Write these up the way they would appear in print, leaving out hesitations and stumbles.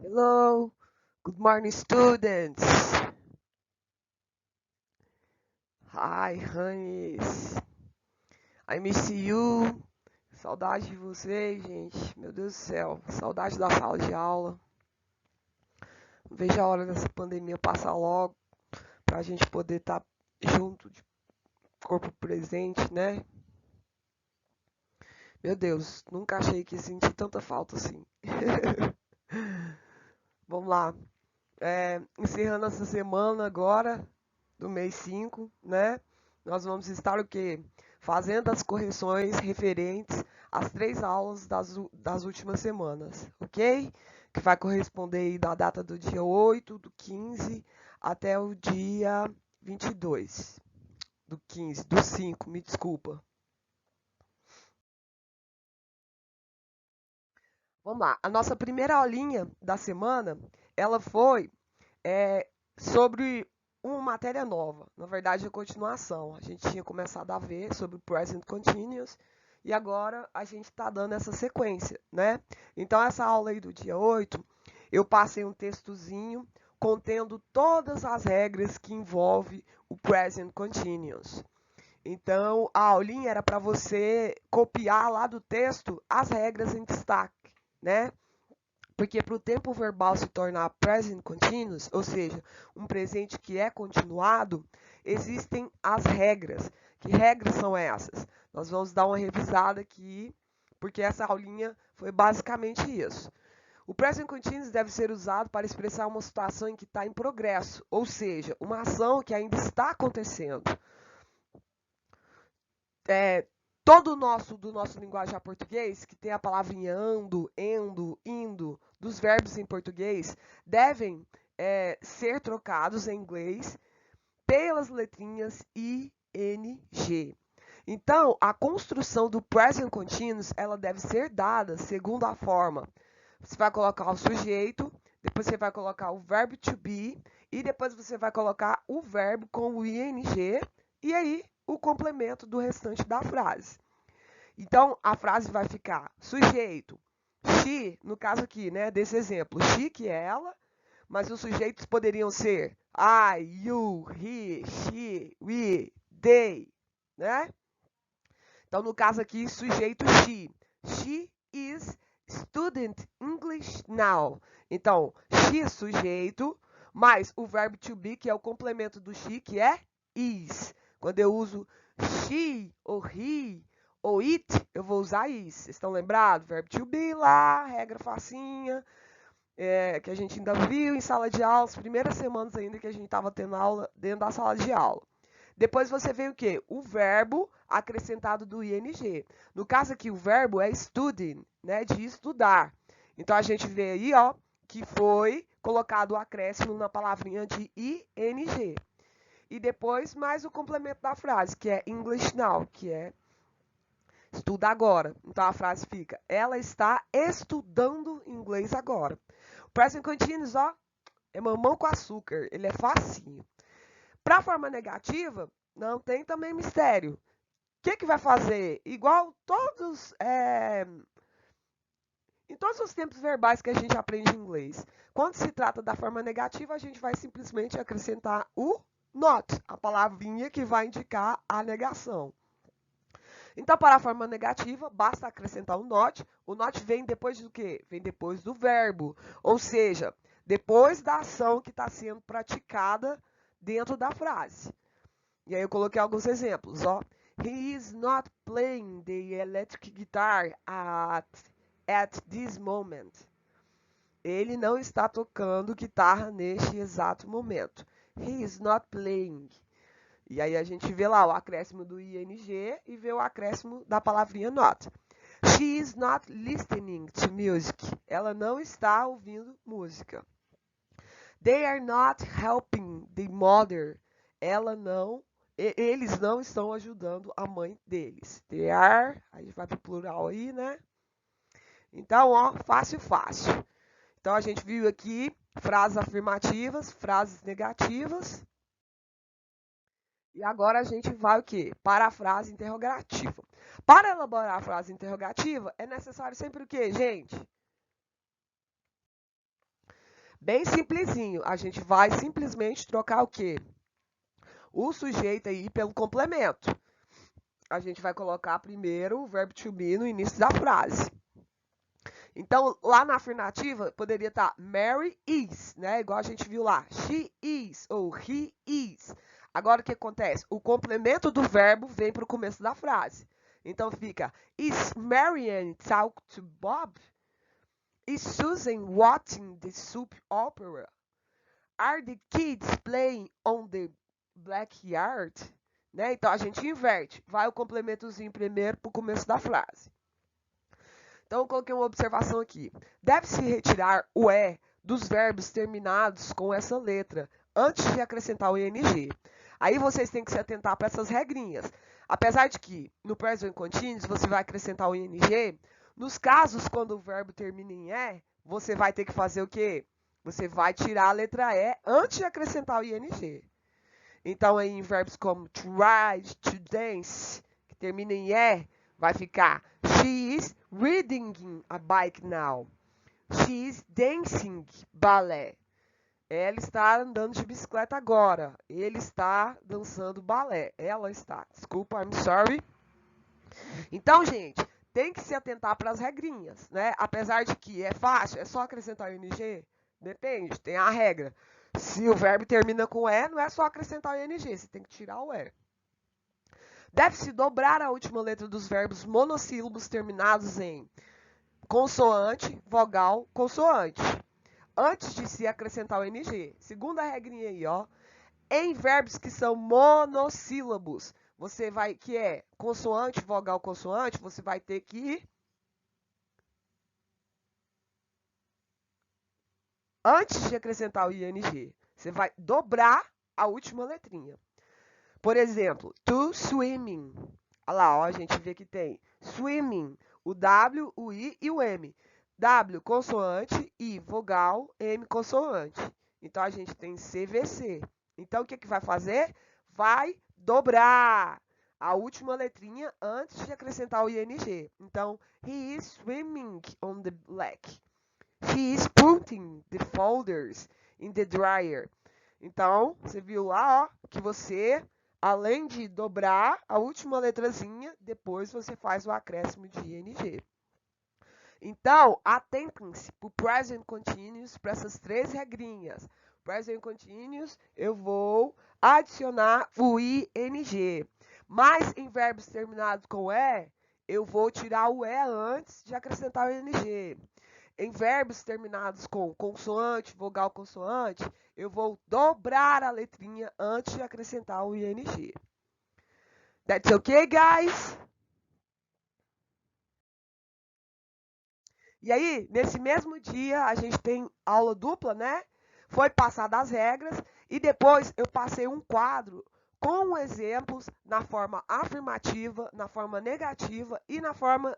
Hello, good morning, students. Hi, honeys. I miss you. Saudade de vocês, gente. Meu Deus do céu. Saudade da sala de aula. Não vejo a hora dessa pandemia passar logo pra gente poder estar junto, de corpo presente, né? Meu Deus, nunca achei que senti tanta falta assim. Vamos lá. Encerrando essa semana agora, do mês 5, né? Nós vamos estar o quê? Fazendo as correções referentes às 3 aulas das últimas semanas, ok? Que vai corresponder aí da data do dia 8, do 15 até o dia 22. Do 15, do 5, me desculpa. Vamos lá. A nossa primeira aulinha da semana, ela foi sobre uma matéria nova, na verdade, a continuação. A gente tinha começado a ver sobre o Present Continuous e agora a gente está dando essa sequência, né? Então, essa aula aí do dia 8, eu passei um textozinho contendo todas as regras que envolvem o Present Continuous. Então, a aulinha era para você copiar lá do texto as regras em destaque, né? Porque para o tempo verbal se tornar present continuous, ou seja, um presente que é continuado, existem as regras. Que regras são essas? Nós vamos dar uma revisada aqui, porque essa aulinha foi basicamente isso. O present continuous deve ser usado para expressar uma situação em que está em progresso, ou seja, uma ação que ainda está acontecendo. Todo do nosso linguajar português, que tem a palavrinha ando, endo, indo, dos verbos em português, devem ser trocados em inglês pelas letrinhas I, N, G. Então, a construção do present continuous, ela deve ser dada segundo a forma. Você vai colocar o sujeito, depois você vai colocar o verbo to be, e depois você vai colocar o verbo com o ing, e aí o complemento do restante da frase. Então, a frase vai ficar sujeito, she, no caso aqui, né, desse exemplo, she, que é ela, mas os sujeitos poderiam ser I, you, he, she, we, they, né? Então, no caso aqui, sujeito she. She is student English now. Então, she, sujeito, mais o verbo to be, que é o complemento do she, que é is. Quando eu uso she, ou he, ou it, eu vou usar is. Vocês estão lembrados? Verbo to be lá, regra facinha, que a gente ainda viu em sala de aula, as primeiras semanas ainda que a gente estava tendo aula dentro da sala de aula. Depois você vê o quê? O verbo acrescentado do ing. No caso aqui, o verbo é studying, né, de estudar. Então a gente vê aí, ó, que foi colocado o acréscimo na palavrinha de ing. E depois mais o complemento da frase, que é English now, que é estuda agora. Então a frase fica: ela está estudando inglês agora. O present continuous, ó, é mamão com açúcar, ele é facinho. Para a forma negativa, não tem também mistério. O que vai fazer? Igual em todos os tempos verbais que a gente aprende em inglês. Quando se trata da forma negativa, a gente vai simplesmente acrescentar o not, a palavrinha que vai indicar a negação. Então, para a forma negativa, basta acrescentar o not. O not vem depois do quê? Vem depois do verbo. Ou seja, depois da ação que está sendo praticada dentro da frase. E aí eu coloquei alguns exemplos, ó. He is not playing the electric guitar at this moment. Ele não está tocando guitarra neste exato momento. He is not playing. E aí a gente vê lá o acréscimo do ing e vê o acréscimo da palavrinha not. She is not listening to music. Ela não está ouvindo música. They are not helping the mother. Eles não estão ajudando a mãe deles. They are, aí vai para o plural aí, né? Então, ó, fácil, fácil. Então, a gente viu aqui frases afirmativas, frases negativas. E agora a gente vai o quê? Para a frase interrogativa. Para elaborar a frase interrogativa, é necessário sempre o quê, gente? Bem simplesinho. A gente vai simplesmente trocar o quê? O sujeito aí pelo complemento. A gente vai colocar primeiro o verbo to be no início da frase. Então, lá na afirmativa, poderia estar Mary is, né? Igual a gente viu lá. She is ou he is. Agora, o que acontece? O complemento do verbo vem para o começo da frase. Então, fica Is Marianne talk to Bob? Is Susan watching the soap opera? Are the kids playing on the backyard? Né? Então, a gente inverte. Vai o complementozinho primeiro para o começo da frase. Então, eu coloquei uma observação aqui. Deve-se retirar o E dos verbos terminados com essa letra, antes de acrescentar o ING. Aí vocês têm que se atentar para essas regrinhas. Apesar de que, no present continuous, você vai acrescentar o ING, nos casos quando o verbo termina em E, você vai ter que fazer o quê? Você vai tirar a letra E antes de acrescentar o ING. Então, aí, em verbos como to ride, to dance, que termina em E, vai ficar She is riding a bike now. She is dancing ballet. Ela está andando de bicicleta agora. Ele está dançando balé. Ela está. Desculpa, I'm sorry. Então, gente, tem que se atentar para as regrinhas, né? Apesar de que é fácil, é só acrescentar o ING. Depende, tem a regra. Se o verbo termina com E, não é só acrescentar o ING, você tem que tirar o E. Deve-se dobrar a última letra dos verbos monossílabos terminados em consoante, vogal, consoante, antes de se acrescentar o ING. Segunda regrinha aí, ó. Em verbos que são monossílabos, você vai, que é consoante, vogal, consoante, você vai ter que antes de acrescentar o ING, você vai dobrar a última letrinha. Por exemplo, to swimming. Olha lá, ó, a gente vê que tem swimming, o W, o I e o M. W, consoante, I, vogal, M, consoante. Então, a gente tem CVC. Então, o que, que vai fazer? Vai dobrar a última letrinha antes de acrescentar o ING. Então, he is swimming on the lake. He is putting the folders in the dryer. Então, você viu lá, ó, que você, além de dobrar a última letrazinha, depois você faz o acréscimo de ING. Então, atentem-se para o present continuous, para essas três regrinhas. Present continuous, eu vou adicionar o ING. Mas em verbos terminados com E, eu vou tirar o E antes de acrescentar o ING. Em verbos terminados com consoante, vogal, consoante, eu vou dobrar a letrinha antes de acrescentar o ING. That's okay, guys? E aí, nesse mesmo dia, a gente tem aula dupla, né? Foi passadas as regras e depois eu passei um quadro com exemplos na forma afirmativa, na forma negativa e na forma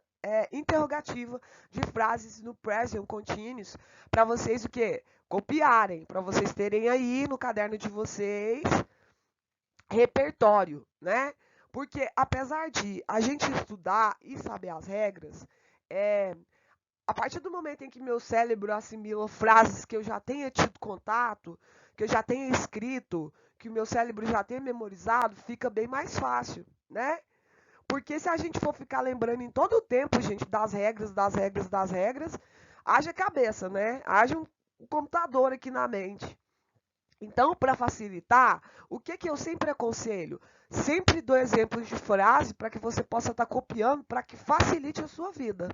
interrogativa de frases no present continuous para vocês o quê? Copiarem, para vocês terem aí no caderno de vocês repertório, né? Porque apesar de a gente estudar e saber as regras, a partir do momento em que meu cérebro assimila frases que eu já tenha tido contato, que eu já tenha escrito, que o meu cérebro já tenha memorizado, fica bem mais fácil, né? Porque se a gente for ficar lembrando em todo o tempo, gente, das regras, haja cabeça, né? Haja um computador aqui na mente. Então, para facilitar, o que eu sempre aconselho? Sempre dou exemplos de frase para que você possa estar copiando, para que facilite a sua vida.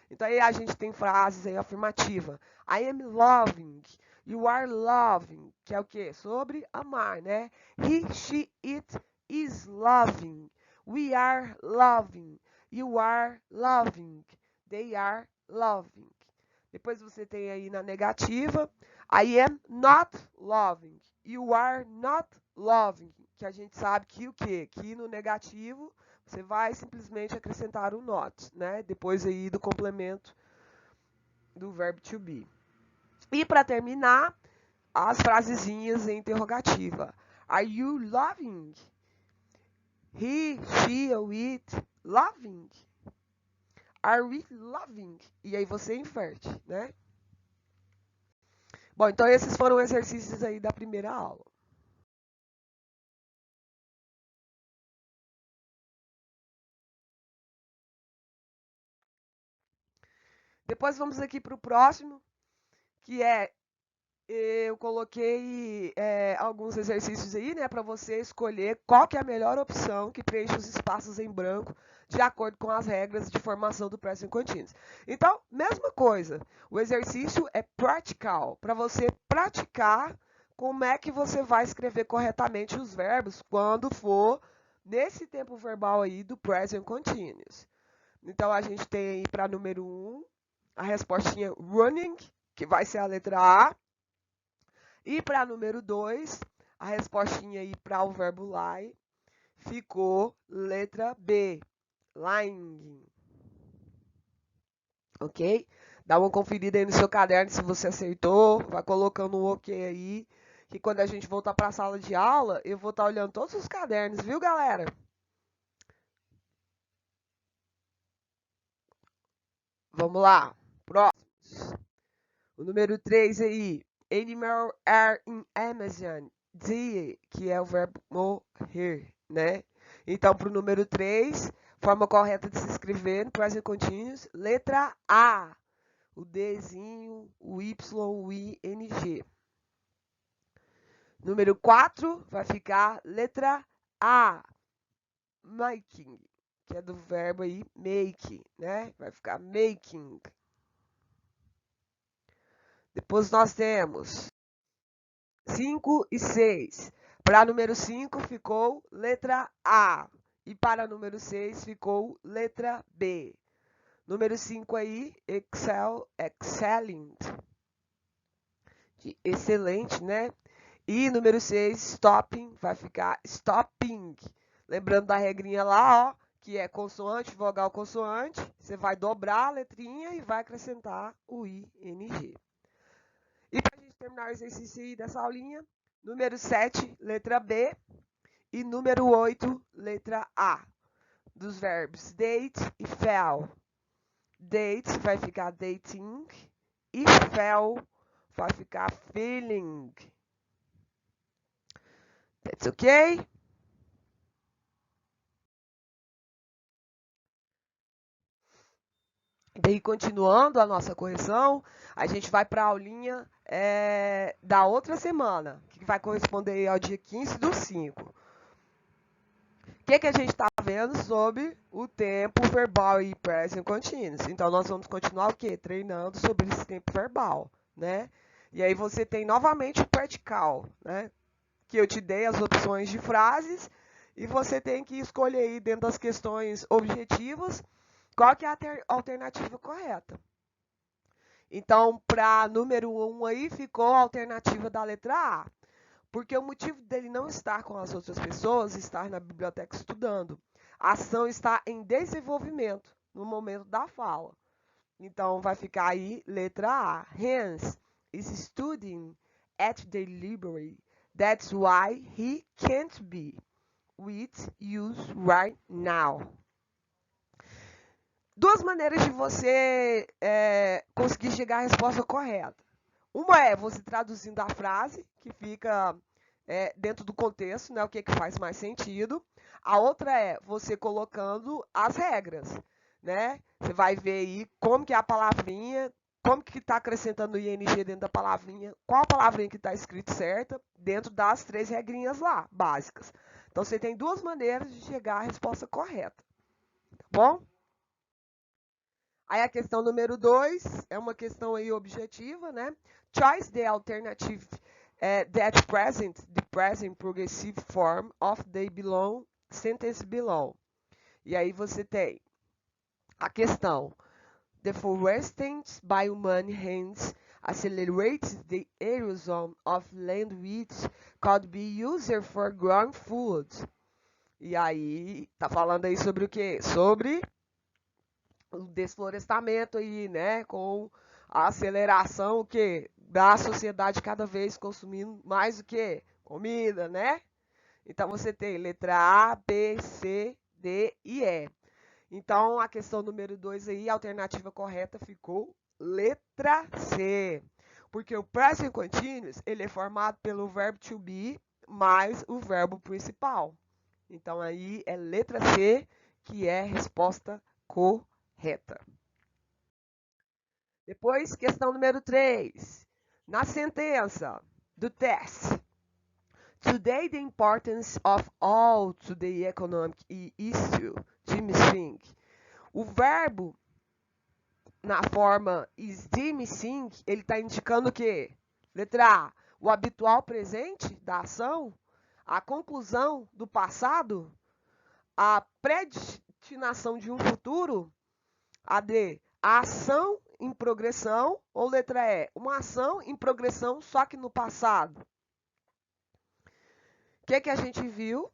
Então, aí a gente tem frases aí afirmativa. I am loving. You are loving. Que é o quê? Sobre amar, né? He, she, it is loving. We are loving. You are loving. They are loving. Depois você tem aí na negativa. I am not loving. You are not loving. Que a gente sabe que o quê? Que no negativo você vai simplesmente acrescentar o not, né? Depois aí do complemento do verbo to be. E para terminar, as frasezinhas em interrogativa. Are you loving? He, she ou it loving? Are we loving? E aí você inverte, né? Bom, então esses foram exercícios aí da primeira aula. Depois vamos aqui para o próximo, que eu coloquei alguns exercícios aí, né, para você escolher qual que é a melhor opção que preenche os espaços em branco de acordo com as regras de formação do Present Continuous. Então, mesma coisa, o exercício é practical, para você praticar como é que você vai escrever corretamente os verbos quando for nesse tempo verbal aí do Present Continuous. Então, a gente tem aí para número 1, a respostinha running, que vai ser a letra A. E para número 2, a respostinha aí para o verbo lie ficou letra B, lying. Ok? Dá uma conferida aí no seu caderno se você acertou, vai colocando um ok aí, que quando a gente voltar para a sala de aula, eu vou estar olhando todos os cadernos, viu, galera? Vamos lá, próximos. O número 3 aí, animal are in Amazon, die, que é o verbo morrer, né? Então, para o número 3, forma correta de se escrever no present continuous, letra A, o Dzinho, o Y, o ING. Número 4 vai ficar letra A, making, que é do verbo aí make, né? Vai ficar making. Depois nós temos 5 e 6. Para número 5 ficou letra A. E para número 6 ficou letra B. Número 5 aí, excel, excellent. De excelente, né? E número 6, stopping, vai ficar stopping. Lembrando da regrinha lá, ó, que é consoante, vogal, consoante. Você vai dobrar a letrinha e vai acrescentar o ING. E para a gente terminar o exercício aí dessa aulinha, número 7, letra B. E número 8, letra A. Dos verbos date e fell. Date vai ficar dating. E fell vai ficar feeling. That's ok? Daí, continuando a nossa correção, a gente vai para a aulinha da outra semana, que vai corresponder ao dia 15 do 5. O que a gente está vendo sobre o tempo verbal e present continuous? Então, nós vamos continuar o quê? Treinando sobre esse tempo verbal, né? E aí você tem novamente o practical, né? Que eu te dei as opções de frases e você tem que escolher aí dentro das questões objetivas qual que é a alternativa correta. Então, para número 1 aí ficou a alternativa da letra A. Porque o motivo dele não estar com as outras pessoas, estar na biblioteca estudando. A ação está em desenvolvimento no momento da fala. Então, vai ficar aí letra A. Hans is studying at the library. That's why he can't be with you right now. Duas maneiras de você conseguir chegar à resposta correta. Uma é você traduzindo a frase, que fica dentro do contexto, né, o que faz mais sentido. A outra é você colocando as regras, né? Você vai ver aí como que é a palavrinha, como que está acrescentando o ING dentro da palavrinha, qual a palavrinha que está escrita certa, dentro das 3 regrinhas lá, básicas. Então, você tem duas maneiras de chegar à resposta correta, tá bom? Aí a questão número 2 é uma questão aí objetiva, né? Choose the alternative that present the present progressive form of the below sentence below. E aí você tem a questão: deforestation by human hands accelerates the erosion of land which could be used for growing food. E aí tá falando aí sobre o quê? Sobre o desflorestamento aí, né, com a aceleração o quê? Da sociedade cada vez consumindo mais o quê? Comida, né? Então você tem letra A, B, C, D e E. Então a questão número 2 aí, a alternativa correta ficou letra C. Porque o present continuous, ele é formado pelo verbo to be mais o verbo principal. Então, aí é letra C, que é a resposta correta. Depois, questão número 3. Na sentença do teste. Today, the importance of all to the economic issue, Jim think. O verbo na forma is Jim think, ele está indicando o quê? Letra A, o habitual presente da ação, a conclusão do passado, a predestinação de um futuro, a D, a ação em progressão, ou letra E, uma ação em progressão, só que no passado. O que a gente viu?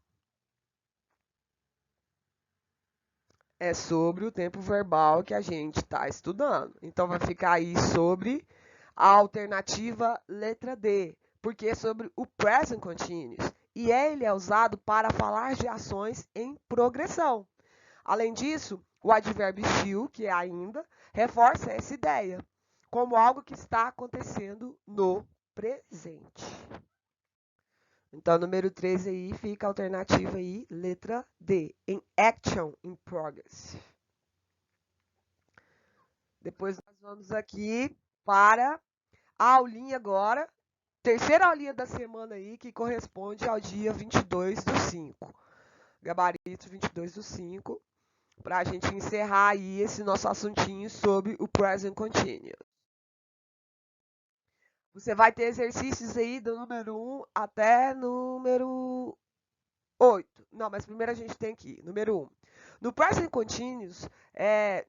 É sobre o tempo verbal que a gente está estudando. Então, vai ficar aí sobre a alternativa letra D, porque é sobre o present continuous. E ele é usado para falar de ações em progressão. Além disso, o advérbio still, que é ainda, reforça essa ideia, como algo que está acontecendo no presente. Então, número 3 aí fica a alternativa aí, letra D, em action in progress. Depois nós vamos aqui para a aulinha agora, terceira aulinha da semana aí, que corresponde ao dia 22/5. Gabarito 22/5, para a gente encerrar aí esse nosso assuntinho sobre o present continuous. Você vai ter exercícios aí do número 1 até número 8. Não, mas primeiro a gente tem aqui, número 1. No present continuous,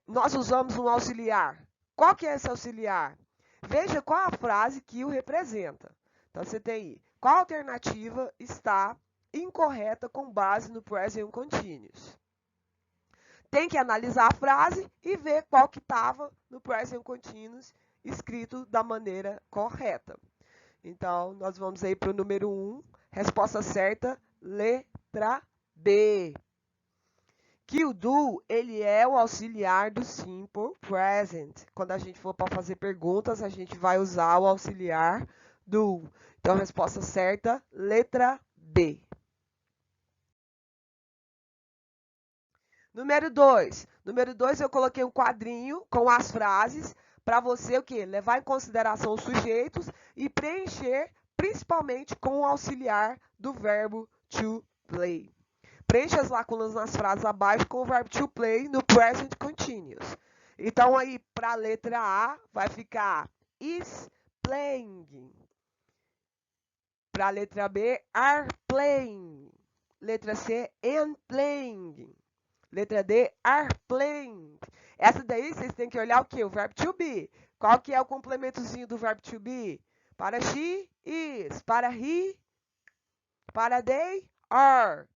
nós usamos um auxiliar. Qual que é esse auxiliar? Veja qual a frase que o representa. Então, você tem aí, qual alternativa está incorreta com base no present continuous? Tem que analisar a frase e ver qual que estava no present continuous escrito da maneira correta. Então, nós vamos aí para o número 1, resposta certa, letra B. Que o do, ele é o auxiliar do simple present. Quando a gente for para fazer perguntas, a gente vai usar o auxiliar do. Então, resposta certa, letra B. Número 2. Número 2, eu coloquei um quadrinho com as frases para você o quê? Levar em consideração os sujeitos e preencher principalmente com o auxiliar do verbo to play. Preencha as lacunas nas frases abaixo com o verbo to play no present continuous. Então, aí, para a letra A, vai ficar is playing. Para a letra B, are playing. Letra C, am playing. Letra D, are playing. Essa daí, vocês têm que olhar o quê? O verbo to be. Qual que é o complementozinho do verbo to be? Para she, is. Para he, para they, are.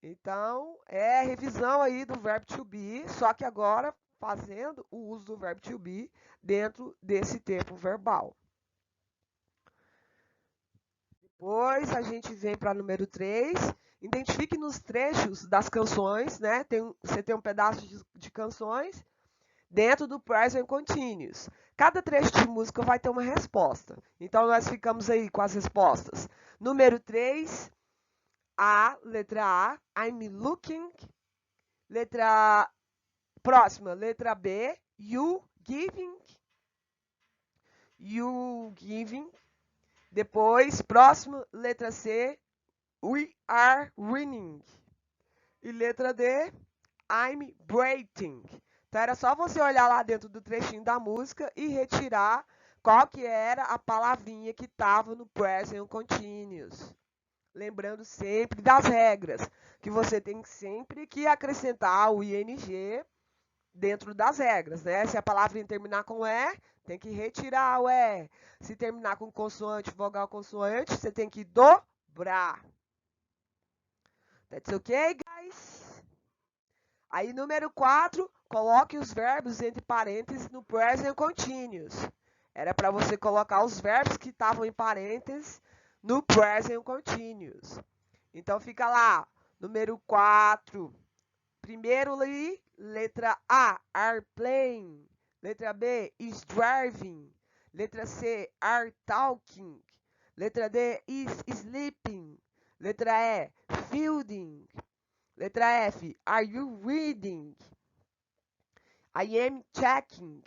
Então, é a revisão aí do verbo to be, só que agora fazendo o uso do verbo to be dentro desse tempo verbal. Depois a gente vem para número 3. Identifique nos trechos das canções, né? Você tem um pedaço de canções dentro do present continuous. Cada trecho de música vai ter uma resposta. Então, nós ficamos aí com as respostas. Número 3. A, letra A, I'm looking. Próxima, letra B, you giving. You giving. Depois, próximo, letra C, we are winning. E letra D, I'm breathing. Então, era só você olhar lá dentro do trechinho da música e retirar qual que era a palavrinha que estava no present continuous. Lembrando sempre das regras, que você tem sempre que acrescentar o ing dentro das regras, né? Se a palavra terminar com E, tem que retirar o E. Se terminar com consoante, vogal, consoante, você tem que dobrar. That's okay, guys? Aí, número 4, coloque os verbos entre parênteses no present continuous. Era para você colocar os verbos que estavam em parênteses no present continuous. Então, fica lá, número 4. Primeiro ali, letra A, are playing. Letra B, is driving. Letra C, are talking. Letra D, is sleeping. Letra E, fielding. Letra F, are you reading? I am checking.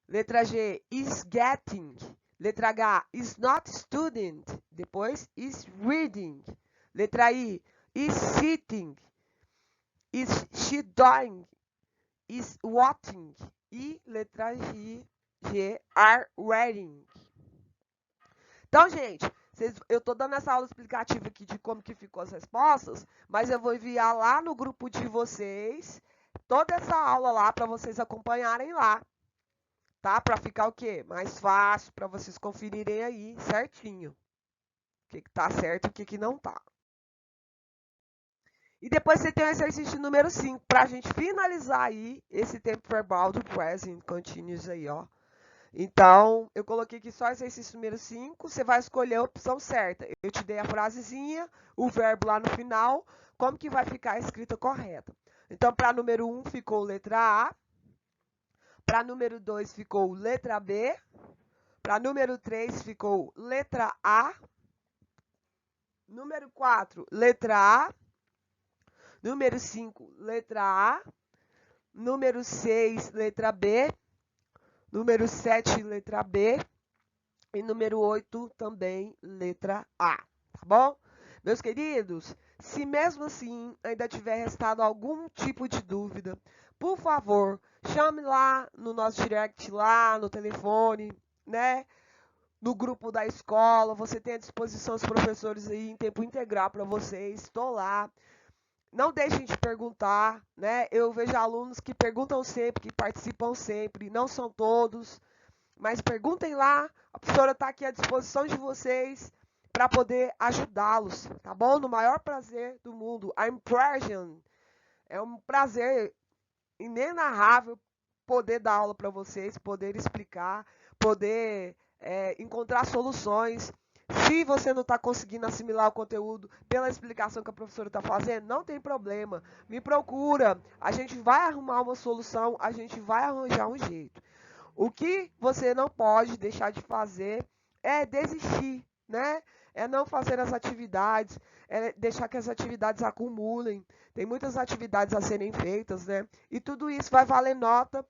Letra G, is getting. Letra H, is not student. Depois, is reading. Letra I, is sitting. Is she doing? Is watching. E letra G, are reading. Então, gente, eu tô dando essa aula explicativa aqui de como que ficou as respostas, mas eu vou enviar lá no grupo de vocês toda essa aula lá para vocês acompanharem lá, tá? Para ficar o quê? Mais fácil para vocês conferirem aí certinho. O que tá certo e o que não tá. E depois você tem o exercício número 5 para a gente finalizar aí esse tempo verbal do present continuous aí, ó. Então, eu coloquei aqui só exercício número 5, você vai escolher a opção certa. Eu te dei a frasezinha, o verbo lá no final, como que vai ficar a escrita correta. Então, para número 1 ficou letra A, para número 2 ficou letra B, para número 3 ficou letra A, número 4, letra A, número 5, letra A, número 6, letra B, número 7, letra B, e número 8 também, letra A, tá bom? Meus queridos, se mesmo assim ainda tiver restado algum tipo de dúvida, por favor, chame lá no nosso direct, lá no telefone, né? No grupo da escola, você tem à disposição os professores aí em tempo integral para vocês, estou lá. Não deixem de perguntar, né? Eu vejo alunos que perguntam sempre, que participam sempre, não são todos, mas perguntem lá, a professora está aqui à disposição de vocês para poder ajudá-los, tá bom? No maior prazer do mundo. I'm present. É um prazer inenarrável poder dar aula para vocês, poder explicar, poder encontrar soluções. Se você não está conseguindo assimilar o conteúdo pela explicação que a professora está fazendo, não tem problema. Me procura. A gente vai arrumar uma solução, a gente vai arranjar um jeito. O que você não pode deixar de fazer é desistir, né? É não fazer as atividades, é deixar que as atividades acumulem. Tem muitas atividades a serem feitas, né? E tudo isso vai valer nota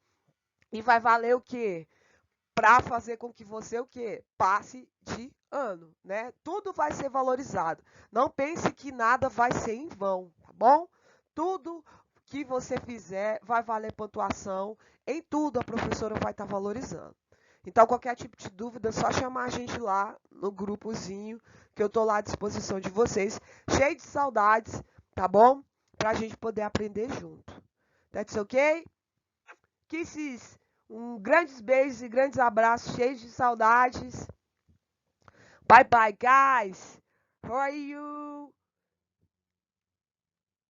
e vai valer o quê? Para fazer com que você o quê? Passe de ano, né? Tudo vai ser valorizado. Não pense que nada vai ser em vão, tá bom? Tudo que você fizer vai valer pontuação. Em tudo a professora vai estar valorizando. Então, qualquer tipo de dúvida, é só chamar a gente lá no grupozinho, que eu tô lá à disposição de vocês. Cheio de saudades, tá bom? Pra gente poder aprender junto. That's okay? Kisses, grandes beijos e grandes abraços, cheios de saudades. Bye bye, guys. How are you?